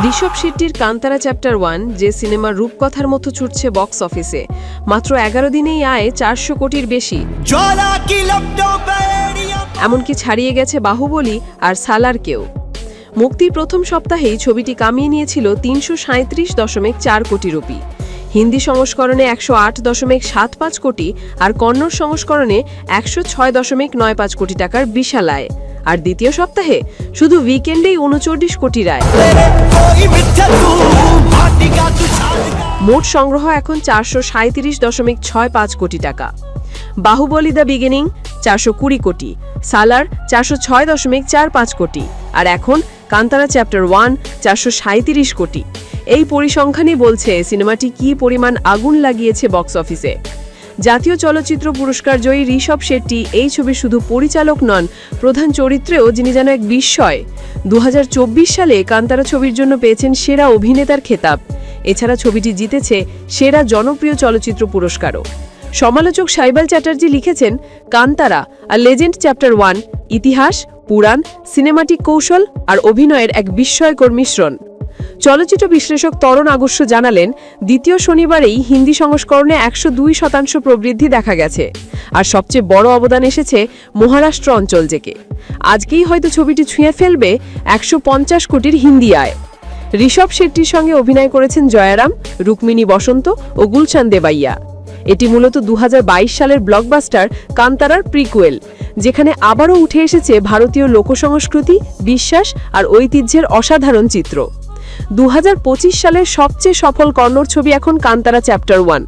Rishabh শেট্টির Kantara chapter 1 যে সিনেমার রূপকথার মতো ছুটছে বক্স অফিসে, মাত্র 11 দিনেই আয় 400 কোটির বেশি। এমনকি ছাড়িয়ে গেছে বাহুবলী আর সালারকেও। মুক্তির প্রথম সপ্তাহেই ছবিটি কামিয়ে নিয়েছিল 337.4 কোটি রুপি। হিন্দি সংস্করণে 108.75 কোটি আর কন্নড় সংস্করণে 106.95 কোটি টাকার বিশাল আয়। আর দ্বিতীয় সপ্তাহে শুধু উইকেন্ডেই 39 কোটি আয়। মোট সংগ্রহ এখন 437.65 কোটি টাকা। বাহুবলী দ্য বিগিনিং 420 কোটি, সালার 406.45 কোটি আর এখন কান্তারা চ্যাপ্টার 1 437 কোটি। এই পরিসংখ্যানই বলছে সিনেমাটি কী পরিমাণ আগুন লাগিয়েছে বক্স অফিসে। জাতীয় চলচ্চিত্র পুরস্কার জয়ী ঋষভ শেট্টি এই ছবির শুধু পরিচালক নন, প্রধান চরিত্রেও যিনি যেন এক বিস্ময়। 2024 সালে কান্তারা ছবির জন্য পেয়েছেন সেরা অভিনেতার খেতাব। এছাড়া ছবিটি জিতেছে সেরা জনপ্রিয় চলচ্চিত্র পুরস্কারও। সমালোচক সাইবাল চ্যাটার্জি লিখেছেন, কান্তারা আ লেজেন্ড চ্যাপ্টার 1 ইতিহাস, পুরাণ, সিনেমাটিক কৌশল আর অভিনয়ের এক বিস্ময়কর মিশ্রণ। চলচ্চিত্র বিশ্লেষক তরণ আগস্য জানালেন, দ্বিতীয় শনিবারেই হিন্দি সংস্করণে 102% প্রবৃদ্ধি দেখা গেছে। আর সবচেয়ে বড় অবদান এসেছে মহারাষ্ট্র অঞ্চল থেকে। আজকেই হয়তো ছবিটি ছুঁয়ে ফেলবে 150 কোটির হিন্দি আয়। ঋষভ শেট্টির সঙ্গে অভিনয় করেছেন জয়ারাম, রুক্মিণী বসন্ত ও গুলশান দেবাইয়া। এটি মূলত 2022 সালের ব্লকবাস্টার কান্তারার প্রিকুয়েল, যেখানে আবারও উঠে এসেছে ভারতীয় লোকসংস্কৃতি, বিশ্বাস আর ঐতিহ্যের অসাধারণ চিত্র। 2025 সালের সবচেয়ে সফল কন্নড় ছবি এখন Kantara chapter 1।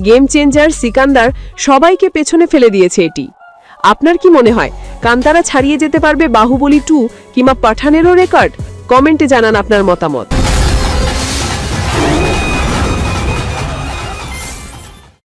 Game changer, Sikandar সবাইকে পেছনে ফেলে দিয়েছে এটি। আপনার কি মনে হয় কান্তারা ছাড়িয়ে যেতে পারবে বাহুবলী 2 কিংবা পাঠানেরও রেকর্ড? কমেন্টে জানান আপনার মতামত।